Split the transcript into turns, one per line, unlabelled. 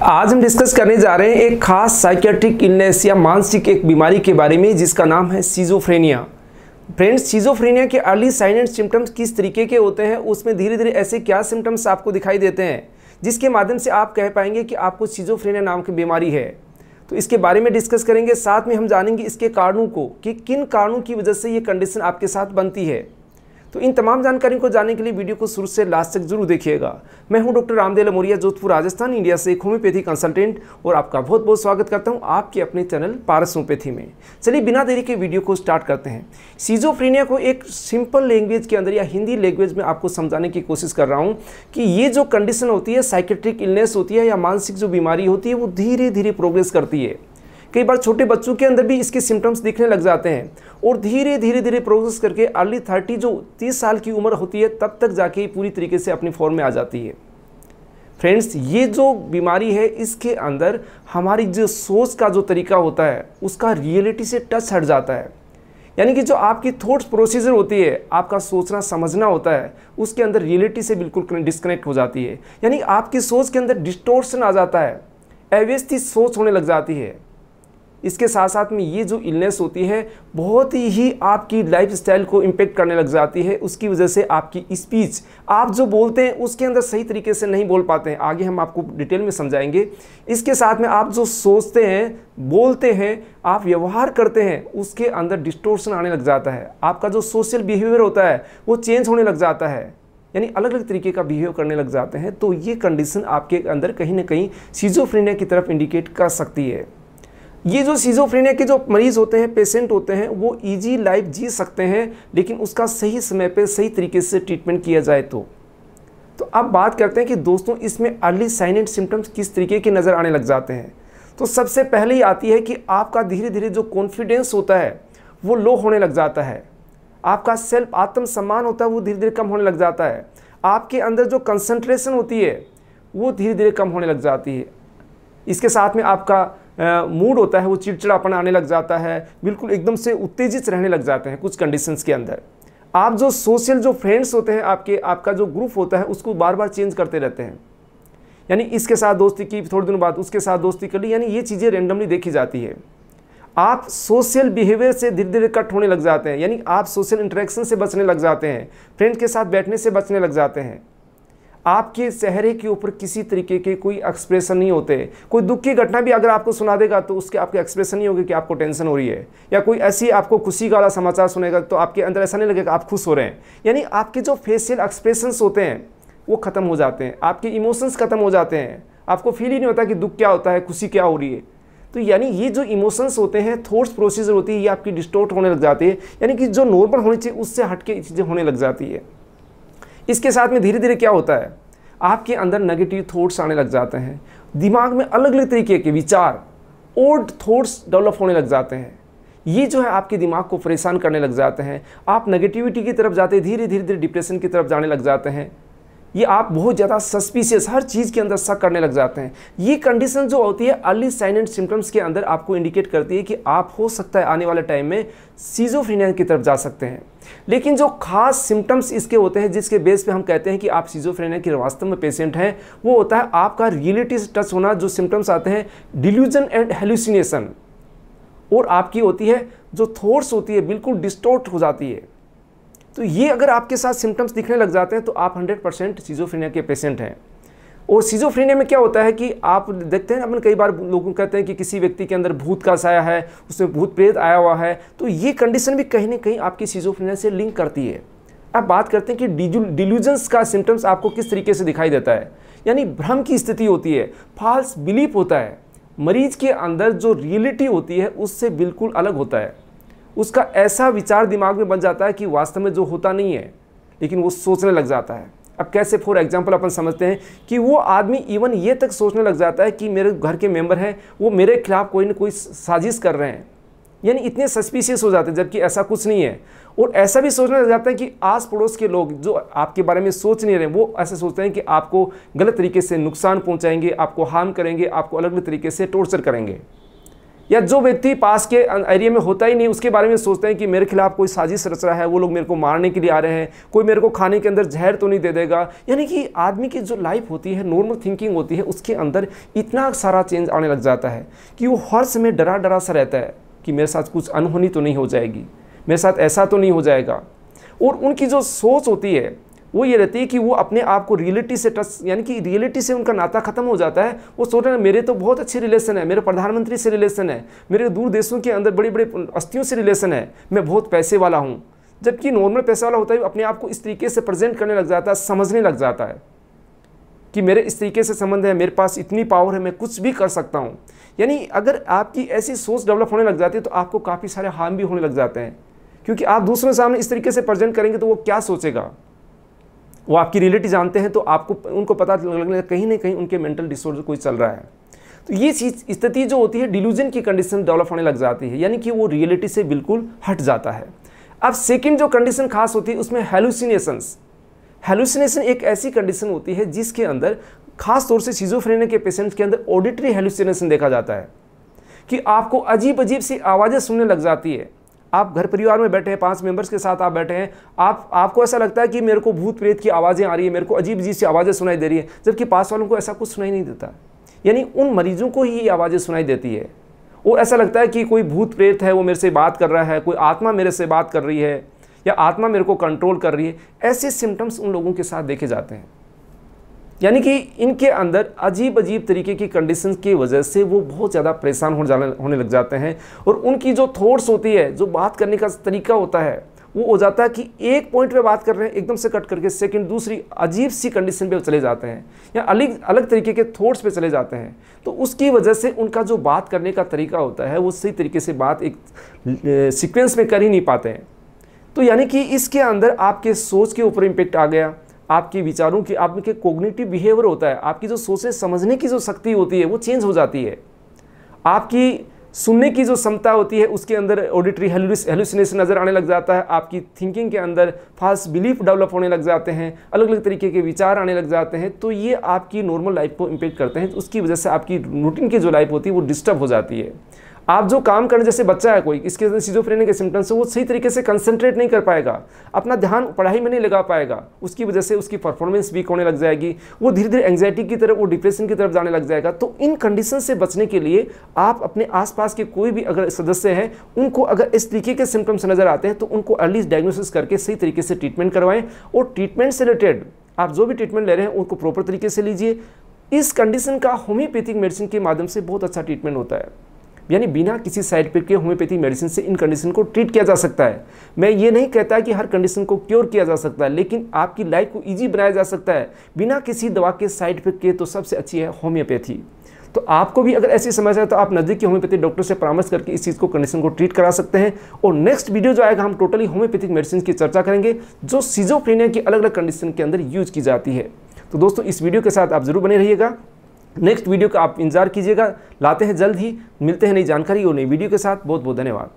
आज हम डिस्कस करने जा रहे हैं एक खास साइकियाट्रिक इलनेस या मानसिक एक बीमारी के बारे में जिसका नाम है सिजोफ्रेनिया। फ्रेंड्स, सिजोफ्रेनिया के अर्ली साइन एंड सिम्टम्स किस तरीके के होते हैं, उसमें धीरे धीरे ऐसे क्या सिम्टम्स आपको दिखाई देते हैं जिसके माध्यम से आप कह पाएंगे कि आपको सिजोफ्रेनिया नाम की बीमारी है। तो इसके बारे में डिस्कस करेंगे, साथ में हम जानेंगे इसके कारणों को कि किन कारणों की वजह से ये कंडीशन आपके साथ बनती है। तो इन तमाम जानकारी को जानने के लिए वीडियो को शुरू से लास्ट तक जरूर देखिएगा। मैं हूं डॉक्टर रामदेव लमोरिया, जोधपुर राजस्थान, इंडिया से एक होम्योपैथी कंसल्टेंट, और आपका बहुत बहुत स्वागत करता हूं आपके अपने चैनल पारस होम्योपैथी में। चलिए बिना देरी के वीडियो को स्टार्ट करते हैं। सिजोफ्रेनिया को एक सिंपल लैंग्वेज के अंदर या हिंदी लैंग्वेज में आपको समझाने की कोशिश कर रहा हूँ कि ये जो कंडीशन होती है, साइकेट्रिक इलनेस होती है या मानसिक जो बीमारी होती है, वो धीरे धीरे प्रोग्रेस करती है। कई बार छोटे बच्चों के अंदर भी इसके सिम्टम्स दिखने लग जाते हैं और धीरे धीरे प्रोग्रेस करके अर्ली 30 जो 30 साल की उम्र होती है तब तक जाके पूरी तरीके से अपनी फॉर्म में आ जाती है। फ्रेंड्स, ये जो बीमारी है इसके अंदर हमारी जो सोच का जो तरीका होता है उसका रियलिटी से टच हट जाता है। यानी कि जो आपकी थॉट्स प्रोसीजर होती है, आपका सोचना समझना होता है, उसके अंदर रियलिटी से बिल्कुल डिस्कनेक्ट हो जाती है। यानी आपकी सोच के अंदर डिस्टोर्शन आ जाता है, अव्यवस्थित सोच होने लग जाती है। इसके साथ साथ में ये जो इलनेस होती है बहुत ही आपकी लाइफस्टाइल को इम्पेक्ट करने लग जाती है। उसकी वजह से आपकी स्पीच, आप जो बोलते हैं उसके अंदर सही तरीके से नहीं बोल पाते हैं। आगे हम आपको डिटेल में समझाएंगे। इसके साथ में आप जो सोचते हैं, बोलते हैं, आप व्यवहार करते हैं, उसके अंदर डिस्टोर्शन आने लग जाता है। आपका जो सोशल बिहेवियर होता है वो चेंज होने लग जाता है, यानी अलग अलग तरीके का बिहेव करने लग जाते हैं। तो ये कंडीशन आपके अंदर कहीं ना कहीं सिजोफ्रेनिया की तरफ इंडिकेट कर सकती है। ये जो सिजोफ्रेनिया के जो मरीज़ होते हैं, पेशेंट होते हैं, वो इजी लाइफ जी सकते हैं, लेकिन उसका सही समय पे सही तरीके से ट्रीटमेंट किया जाए तो अब बात करते हैं कि दोस्तों इसमें अर्ली साइन एंड सिम्टम्स किस तरीके के नज़र आने लग जाते हैं। तो सबसे पहले ही आती है कि आपका धीरे धीरे जो कॉन्फिडेंस होता है वो लो होने लग जाता है। आपका सेल्फ आत्मसम्मान होता है वो धीरे धीरे कम होने लग जाता है। आपके अंदर जो कंसंट्रेशन होती है वो धीरे धीरे कम होने लग जाती है। इसके साथ में आपका मूड होता है वो चिड़चिड़ापन आने लग जाता है, बिल्कुल एकदम से उत्तेजित रहने लग जाते हैं कुछ कंडीशंस के अंदर। आप जो सोशल जो फ्रेंड्स होते हैं, आपका जो ग्रुप होता है उसको बार बार चेंज करते रहते हैं। यानी इसके साथ दोस्ती की, थोड़े दिनों बाद उसके साथ दोस्ती कर ली, यानी ये चीज़ें रेंडमली देखी जाती है। आप सोशल बिहेवियर से धीरे धीरे कट होने लग जाते हैं, यानी आप सोशल इंटरेक्शन से बचने लग जाते हैं, फ्रेंड के साथ बैठने से बचने लग जाते हैं। आपके चेहरे के ऊपर किसी तरीके के कोई एक्सप्रेशन नहीं होते। कोई दुख की घटना भी अगर आपको सुना देगा तो उसके आपके एक्सप्रेशन नहीं होगी कि आपको टेंशन हो रही है, या कोई ऐसी आपको खुशी वाला समाचार सुनेगा तो आपके अंदर ऐसा नहीं लगेगा आप खुश हो रहे हैं। यानी आपके जो फेशियल एक्सप्रेशंस होते हैं वो ख़त्म हो जाते हैं, आपके इमोशंस ख़त्म हो जाते हैं। आपको फील ही नहीं होता कि दुख क्या होता है, खुशी क्या हो रही है। तो यानी ये जो इमोशंस होते हैं, थॉट्स प्रोसीजर होती है, ये आपकी डिस्टोर्ट होने लग जाती है। यानी कि जो नॉर्मल होनी चाहिए उससे हट के चीज़ें होने लग जाती है। इसके साथ में धीरे धीरे क्या होता है, आपके अंदर नेगेटिव थॉट्स आने लग जाते हैं। दिमाग में अलग अलग तरीके के विचार, ओल्ड थॉट्स डेवलप होने लग जाते हैं। ये जो है आपके दिमाग को परेशान करने लग जाते हैं। आप नेगेटिविटी की तरफ जाते हैं, धीरे धीरे डिप्रेशन की तरफ जाने लग जाते हैं। ये आप बहुत ज़्यादा सस्पिशियस, हर चीज़ के अंदर शक करने लग जाते हैं। ये कंडीशन जो होती है अर्ली साइन एंड सिम्टम्स के अंदर आपको इंडिकेट करती है कि आप हो सकता है आने वाले टाइम में सिजोफ्रेनिया की तरफ जा सकते हैं। लेकिन जो खास सिम्टम्स इसके होते हैं जिसके बेस पे हम कहते हैं कि आप सिजोफ्रेनिया के वास्तव में पेशेंट हैं, वो होता है आपका रियलिटी से टच होना। जो सिम्टम्स आते हैं डिल्यूजन एंड हेलुसिनेशन, और आपकी होती है जो थॉट्स होती है बिल्कुल डिस्टॉर्ट हो जाती है। तो ये अगर आपके साथ सिम्टम्स दिखने लग जाते हैं तो आप 100% सिजोफ्रेनिया के पेशेंट हैं। और सिजोफ्रेनिया में क्या होता है कि आप देखते हैं, अपन कई बार लोग कहते हैं कि किसी व्यक्ति के अंदर भूत का साया है, उसमें भूत प्रेत आया हुआ है। तो ये कंडीशन भी कहीं ना कहीं आपकी सिजोफ्रेनिया से लिंक करती है। अब बात करते हैं कि डिल्यूजन्स का सिम्टम्स आपको किस तरीके से दिखाई देता है। यानी भ्रम की स्थिति होती है, फॉल्स बिलीफ होता है। मरीज के अंदर जो रियलिटी होती है उससे बिल्कुल अलग होता है। उसका ऐसा विचार दिमाग में बन जाता है कि वास्तव में जो होता नहीं है, लेकिन वो सोचने लग जाता है। अब कैसे, फॉर एग्जांपल अपन समझते हैं कि वो आदमी इवन ये तक सोचने लग जाता है कि मेरे घर के मेंबर हैं वो मेरे खिलाफ कोई ना कोई साजिश कर रहे हैं। यानी इतने सस्पिशियस हो जाते हैं जबकि ऐसा कुछ नहीं है। और ऐसा भी सोचने लग जाता है कि आस पड़ोस के लोग जो आपके बारे में सोच नहीं रहे, वो ऐसे सोचते हैं कि आपको गलत तरीके से नुकसान पहुँचाएंगे, आपको हार्म करेंगे, आपको अलग अलग तरीके से टॉर्चर करेंगे। या जो व्यक्ति पास के एरिया में होता ही नहीं उसके बारे में सोचते हैं कि मेरे खिलाफ कोई साजिश रच रहा है, वो लोग मेरे को मारने के लिए आ रहे हैं, कोई मेरे को खाने के अंदर जहर तो नहीं दे देगा। यानी कि आदमी की जो लाइफ होती है, नॉर्मल थिंकिंग होती है, उसके अंदर इतना सारा चेंज आने लग जाता है कि वो हर समय डरा डरा सा रहता है कि मेरे साथ कुछ अनहोनी तो नहीं हो जाएगी, मेरे साथ ऐसा तो नहीं हो जाएगा। और उनकी जो सोच होती है वो ये रहती है कि वो अपने आप को रियलिटी से टच, यानी कि रियलिटी से उनका नाता खत्म हो जाता है। वो सोच रहे हैं मेरे तो बहुत अच्छे रिलेशन है, मेरे प्रधानमंत्री से रिलेशन है, मेरे दूर देशों के अंदर बड़ी बड़ी हस्तियों से रिलेशन है, मैं बहुत पैसे वाला हूँ। जबकि नॉर्मल पैसे वाला होता है अपने आप को इस तरीके से प्रेजेंट करने लग जाता है, समझने लग जाता है कि मेरे इस तरीके से संबंध है, मेरे पास इतनी पावर है, मैं कुछ भी कर सकता हूँ। यानी अगर आपकी ऐसी सोच डेवलप होने लग जाती है तो आपको काफ़ी सारे हार्म भी होने लग जाते हैं, क्योंकि आप दूसरों के सामने इस तरीके से प्रेजेंट करेंगे तो वो क्या सोचेगा। वो आपकी रियलिटी जानते हैं तो आपको उनको पता लगेगा कहीं ना कहीं उनके मेंटल डिसऑर्डर कोई चल रहा है। तो ये चीज़ स्थिति जो होती है डिल्यूजन की कंडीशन डेवलप होने लग जाती है, यानी कि वो रियलिटी से बिल्कुल हट जाता है। अब सेकंड जो कंडीशन खास होती है उसमें हेलुसिनेशंस। हेलुसिनेशन एक ऐसी कंडीशन होती है जिसके अंदर खास तौर से सिजोफ्रेनिया के पेशेंट्स के अंदर ऑडिटरी हेलुसिनेशन देखा जाता है कि आपको अजीब अजीब सी आवाज़ें सुनने लग जाती है। आप घर परिवार में बैठे हैं, 5 मेंबर्स के साथ आप बैठे हैं, आपको ऐसा लगता है कि मेरे को भूत प्रेत की आवाज़ें आ रही है, मेरे को अजीब अजीब सी आवाज़ें सुनाई दे रही है, जबकि पास वालों को ऐसा कुछ सुनाई नहीं देता। यानी उन मरीजों को ही ये आवाज़ें सुनाई देती है। वो ऐसा लगता है कि कोई भूत प्रेत है वो मेरे से बात कर रहा है, कोई आत्मा मेरे से बात कर रही है, या आत्मा मेरे को कंट्रोल कर रही है। ऐसे सिम्टम्स उन लोगों के साथ देखे जाते हैं। यानी कि इनके अंदर अजीब अजीब तरीके की कंडीशंस की वजह से वो बहुत ज़्यादा परेशान होने लग जाते हैं, और उनकी जो थॉट्स होती है, जो बात करने का तरीका होता है, वो हो जाता है कि एक पॉइंट पे बात कर रहे हैं, एकदम से कट करके सेकंड दूसरी अजीब सी कंडीशन पे चले जाते हैं, या अलग अलग तरीके के थॉट्स पे चले जाते हैं। तो उसकी वजह से उनका जो बात करने का तरीका होता है वो सही तरीके से बात एक सीक्वेंस में कर ही नहीं पाते हैं। तो यानी कि इसके अंदर आपके सोच के ऊपर इम्पेक्ट आ गया, आपके विचारों की, आपके कोग्निटिव बिहेवियर होता है, आपकी जो सोचने समझने की जो शक्ति होती है वो चेंज हो जाती है। आपकी सुनने की जो क्षमता होती है उसके अंदर ऑडिटरी हेलुसिनेशन नज़र आने लग जाता है। आपकी थिंकिंग के अंदर फास्ट बिलीफ डेवलप होने लग जाते हैं, अलग अलग तरीके के विचार आने लग जाते हैं। तो ये आपकी नॉर्मल लाइफ को इम्पेक्ट करते हैं। तो उसकी वजह से आपकी रूटीन की जो लाइफ होती है वो डिस्टर्ब हो जाती है। आप जो काम करें, जैसे बच्चा है कोई, इसके अंदर सिजोफ्रेनिया के सिम्टम्स से वो सही तरीके से कंसंट्रेट नहीं कर पाएगा, अपना ध्यान पढ़ाई में नहीं लगा पाएगा, उसकी वजह से उसकी परफॉर्मेंस वीक होने लग जाएगी, वो धीरे धीरे एंग्जाइटी की तरफ, वो डिप्रेशन की तरफ जाने लग जाएगा। तो इन कंडीशन से बचने के लिए आप अपने आसपास के कोई भी अगर सदस्य हैं, उनको अगर इस तरीके के सिम्टम्स नजर आते हैं तो उनको अर्ली डायग्नोसिस करके सही तरीके से ट्रीटमेंट करवाएं, और ट्रीटमेंट से रिलेटेड आप जो भी ट्रीटमेंट ले रहे हैं उनको प्रॉपर तरीके से लीजिए। इस कंडीशन का होम्योपैथिक मेडिसिन के माध्यम से बहुत अच्छा ट्रीटमेंट होता है, यानी बिना किसी साइड इफेक्ट के होम्योपैथिक मेडिसिन से इन कंडीशन को ट्रीट किया जा सकता है। मैं ये नहीं कहता कि हर कंडीशन को क्योर किया जा सकता है, लेकिन आपकी लाइफ को इजी बनाया जा सकता है बिना किसी दवा के साइड इफेक्ट के। तो सबसे अच्छी है होम्योपैथी। तो आपको भी अगर ऐसी समस्या है तो आप नज़दीक के होम्योपैथिक डॉक्टर से परामर्श करके इस चीज़ को, कंडीशन को ट्रीट करा सकते हैं। और नेक्स्ट वीडियो जो आएगा हम टोटली होम्योपैथिक मेडिसिन की चर्चा करेंगे जो सिजोफ्रेनिया की अलग अलग कंडीशन के अंदर यूज की जाती है। तो दोस्तों इस वीडियो के साथ आप जरूर बने रहिएगा। नेक्स्ट वीडियो का आप इंतजार कीजिएगा, लाते हैं जल्द ही, मिलते हैं नई जानकारी और नई वीडियो के साथ। बहुत बहुत धन्यवाद।